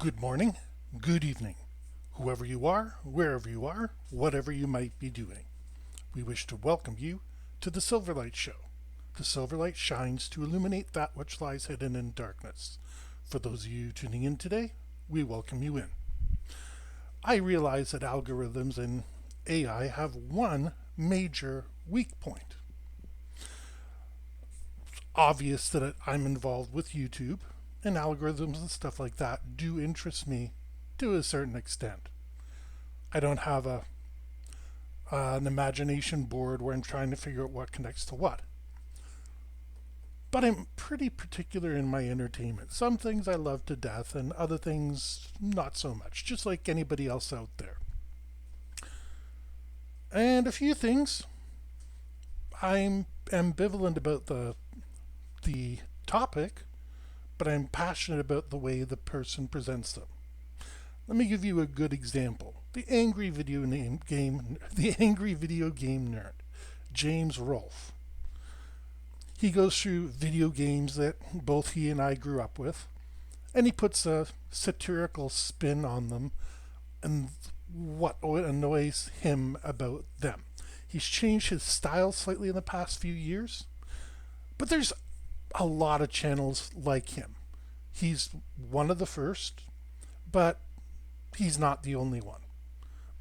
Good morning, good evening, whoever you are, wherever you are, whatever you might be doing. We wish to welcome you to the Silverlight Show. The Silverlight shines to illuminate that which lies hidden in darkness. For those of you tuning in today, we welcome you in. I realize that algorithms and AI have one major weak point. It's obvious that I'm involved with YouTube, and algorithms and stuff like that do interest me to a certain extent. I don't have an imagination board where I'm trying to figure out what connects to what. But I'm pretty particular in my entertainment. Some things I love to death, and other things not so much, just like anybody else out there. And a few things I'm ambivalent about the topic, but I'm passionate about the way the person presents them. Let me give you a good example. The angry video game nerd, James Rolfe. He goes through video games that both he and I grew up with, and he puts a satirical spin on them and what annoys him about them. He's changed his style slightly in the past few years, but there's a lot of channels like him. He's one of the first, but he's not the only one.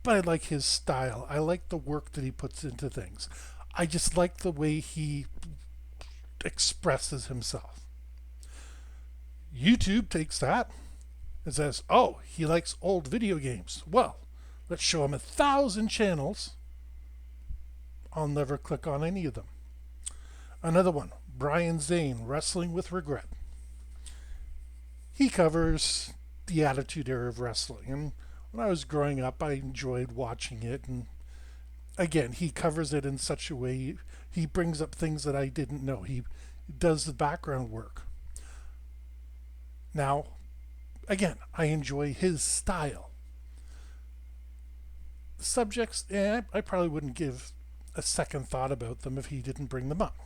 But I like his style. I like the work that he puts into things. I just like the way he expresses himself. YouTube takes that and says, oh, he likes old video games. Well, let's show him 1,000 channels. I'll never click on any of them. Another one, Brian Zane, Wrestling with Regret. He covers the Attitude Era of wrestling. And when I was growing up, I enjoyed watching it. And again, he covers it in such a way, he brings up things that I didn't know. He does the background work. Now, again, I enjoy his style. Subjects, I probably wouldn't give a second thought about them if he didn't bring them up.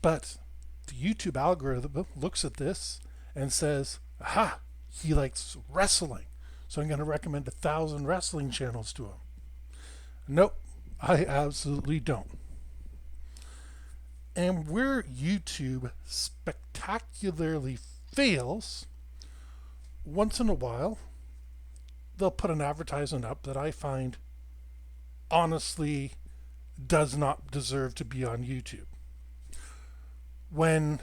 But the YouTube algorithm looks at this and says, aha, he likes wrestling, so I'm going to recommend 1,000 wrestling channels to him. Nope, I absolutely don't. And where YouTube spectacularly fails, once in a while, they'll put an advertisement up that I find honestly does not deserve to be on YouTube. When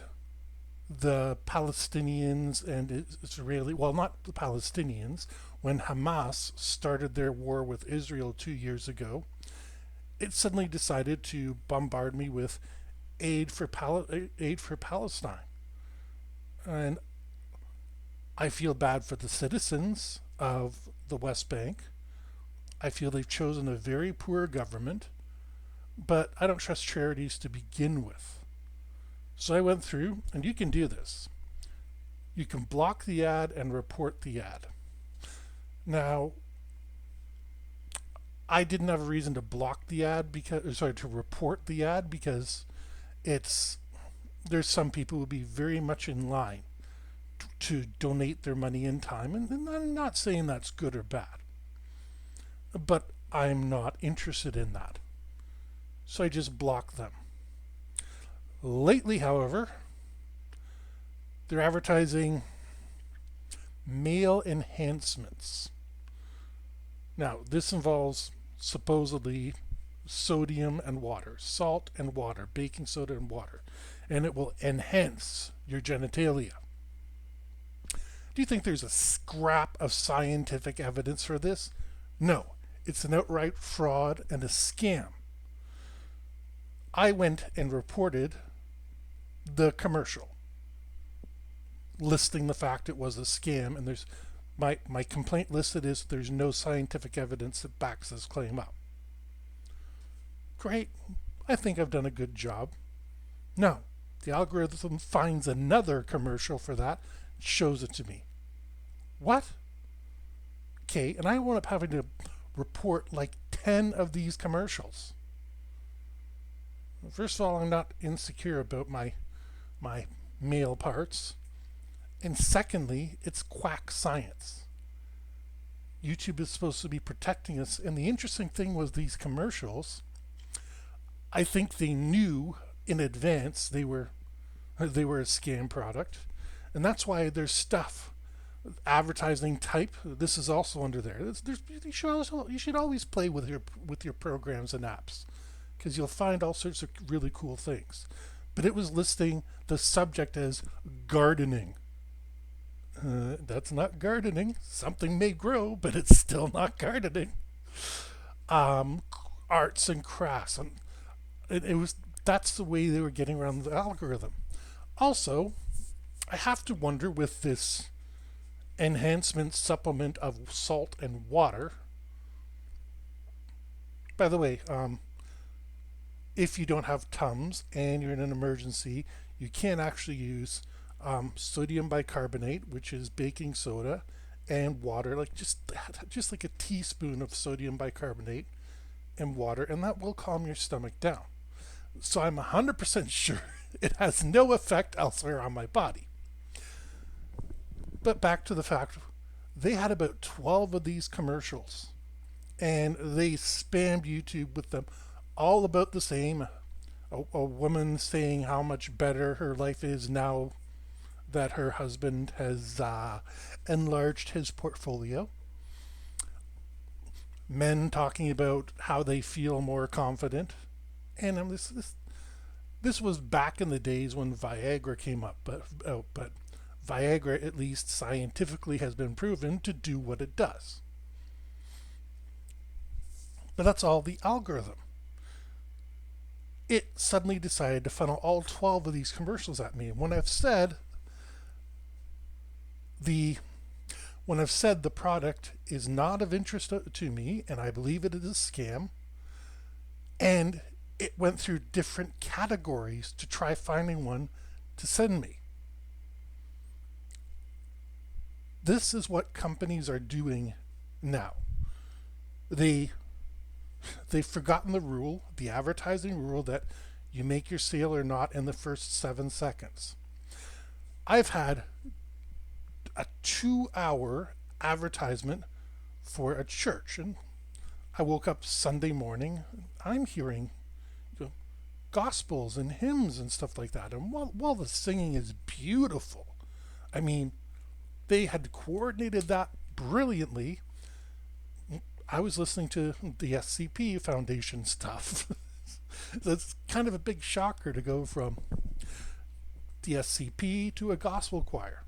the Palestinians and Israeli, well, not the Palestinians, when Hamas started their war with Israel 2 years ago, it suddenly decided to bombard me with aid for Palestine. And I feel bad for the citizens of the West Bank. I feel they've chosen a very poor government, but I don't trust charities to begin with. So I went through, and you can do this. You can block the ad and report the ad. Now, I didn't have a reason to block the ad to report the ad because there's some people who would be very much in line to donate their money and time, and I'm not saying that's good or bad, but I'm not interested in that. So I just block them. Lately, however, they're advertising male enhancements. Now, this involves supposedly sodium and water, salt and water, baking soda and water, and it will enhance your genitalia. Do you think there's a scrap of scientific evidence for this? No, it's an outright fraud and a scam. I went and reported the commercial, listing the fact it was a scam, and there's my complaint listed is there's no scientific evidence that backs this claim up. Great, I think I've done a good job. No, the algorithm finds another commercial for that, shows it to me. What? Okay, and I wound up having to report like 10 of these commercials. First of all, I'm not insecure about my male parts. And secondly, it's quack science. YouTube is supposed to be protecting us. And the interesting thing was these commercials, I think they knew in advance they were a scam product. And that's why there's stuff advertising type. This is also under there. You should always play with your programs and apps because you'll find all sorts of really cool things. But it was listing the subject as gardening. That's not gardening. Something may grow, but it's still not gardening. Um, Arts and crafts, and it was that's the way they were getting around the algorithm. Also, I have to wonder with this enhancement supplement of salt and water. By the way, if you don't have Tums and you're in an emergency, you can actually use sodium bicarbonate, which is baking soda, and water, like just like a teaspoon of sodium bicarbonate and water, and that will calm your stomach down. So I'm 100% sure it has no effect elsewhere on my body. But back to the fact, they had about 12 of these commercials, and they spammed YouTube with them all about the same. A woman saying how much better her life is now that her husband has enlarged his portfolio. Men talking about how they feel more confident. And this was back in the days when Viagra came up, but Viagra, at least scientifically, has been proven to do what it does. But that's all the algorithm. It suddenly decided to funnel all 12 of these commercials at me. And the when I've said the product is not of interest to me and I believe it is a scam, and it went through different categories to try finding one to send me. This is what companies are doing now. They they've forgotten the rule, the advertising rule that you make your sale or not in the first 7 seconds. I've had a 2 hour advertisement for a church, and I woke up Sunday morning. I'm hearing gospels and hymns and stuff like that, and while the singing is beautiful, I mean, they had coordinated that brilliantly. I was listening to the SCP Foundation stuff. So it's kind of a big shocker to go from the SCP to a gospel choir.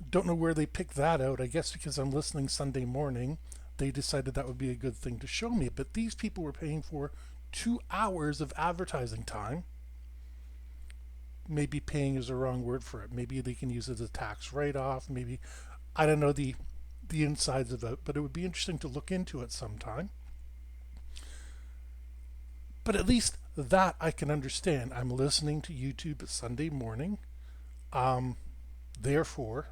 Don't know where they picked that out. I guess because I'm listening Sunday morning, they decided that would be a good thing to show me. But these people were paying for 2 hours of advertising time. Maybe paying is the wrong word for it. Maybe they can use it as a tax write-off. Maybe, I don't know the insides of it, but it would be interesting to look into it sometime. But at least that I can understand. I'm listening to YouTube Sunday morning. Therefore,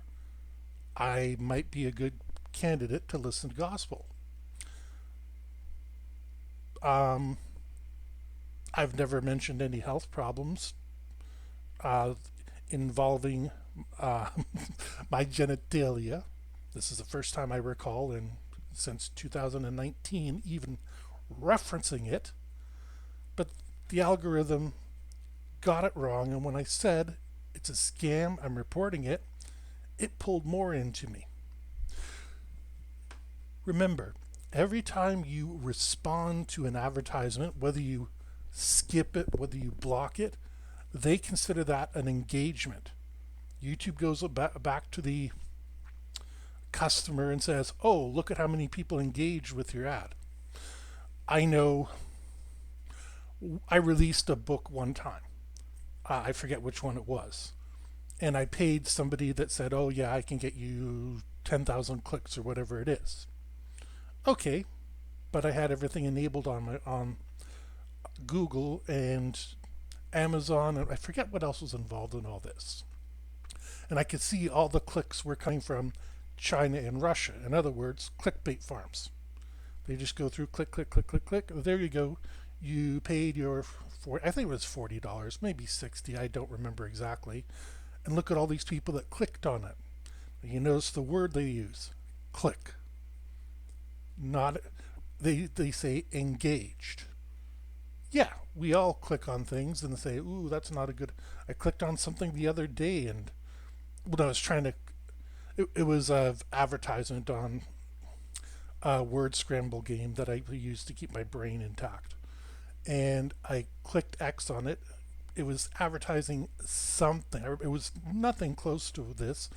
I might be a good candidate to listen to gospel. Um, I've never mentioned any health problems uh, involving uh, my genitalia. This is the first time I recall since 2019 even referencing it. But the algorithm got it wrong, and when I said it's a scam, I'm reporting it, it pulled more into me. Remember, every time you respond to an advertisement, whether you skip it, whether you block it, they consider that an engagement. YouTube goes back to the customer and says, oh, look at how many people engaged with your ad. I know I released a book one time. I forget which one it was. And I paid somebody that said, oh, yeah, I can get you 10,000 clicks or whatever it is. Okay, but I had everything enabled on Google and Amazon, and I forget what else was involved in all this. And I could see all the clicks were coming from China and Russia. In other words, clickbait farms. They just go through click, click, click, click, click. There you go. You paid I think it was $40, maybe 60. I don't remember exactly. and look at all these people that clicked on it. You notice the word they use, click. Not they say engaged. Yeah, we all click on things and say, "Ooh, that's not a good." I clicked on something the other day, and when I was trying to, it was a advertisement on a word scramble game that I use to keep my brain intact, and I clicked X on it. It was advertising something. It was nothing close to this,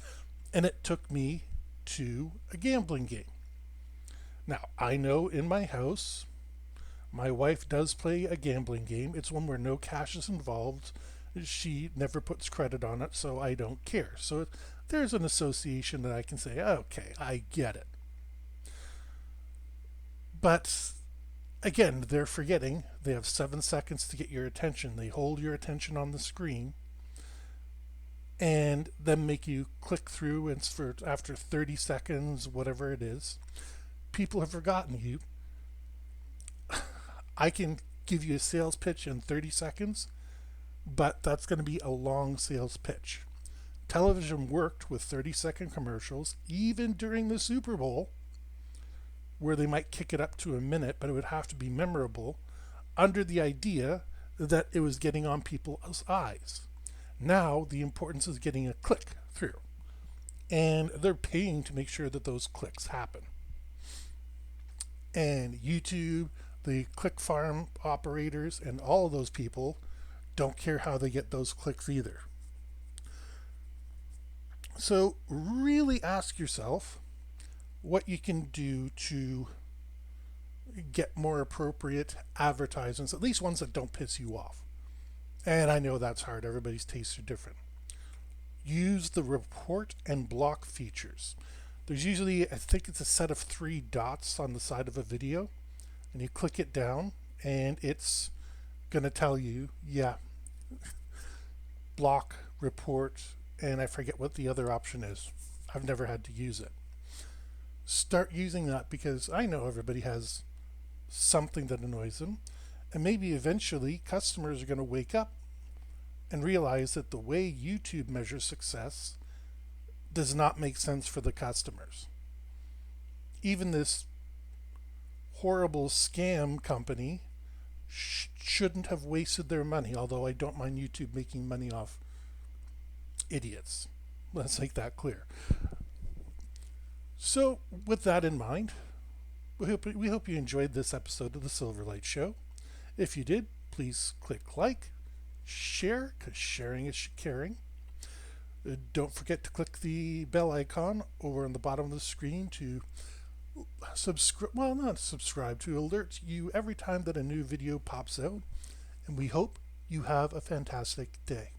and it took me to a gambling game. Now, I know in my house, my wife does play a gambling game. It's one where no cash is involved. She never puts credit on it, so I don't care. So there's an association that I can say, okay, I get it. But again, they're forgetting they have 7 seconds to get your attention. They hold your attention on the screen and then make you click through, and for after 30 seconds, whatever it is, people have forgotten you. I can give you a sales pitch in 30 seconds, but that's going to be a long sales pitch. Television worked with 30-second commercials, even during the Super Bowl, where they might kick it up to a minute, but it would have to be memorable, under the idea that it was getting on people's eyes. Now, the importance is getting a click through, and they're paying to make sure that those clicks happen. And YouTube, the click farm operators, and all of those people don't care how they get those clicks either. So really ask yourself what you can do to get more appropriate advertisements, at least ones that don't piss you off. And I know that's hard. Everybody's tastes are different. Use the report and block features. There's usually, I think it's a set of 3 dots on the side of a video, and you click it down, and it's going to tell you, yeah, block, report, and I forget what the other option is. I've never had to use it. Start using that, because I know everybody has something that annoys them, and maybe eventually customers are going to wake up and realize that the way YouTube measures success does not make sense for the customers. Even this horrible scam company shouldn't have wasted their money, although I don't mind YouTube making money off idiots. Let's make that clear. So, with that in mind, we hope you enjoyed this episode of the Silverlight Show. If you did, please click like, share, because sharing is caring. Don't forget to click the bell icon over on the bottom of the screen to not subscribe, to alert you every time that a new video pops out. And we hope you have a fantastic day.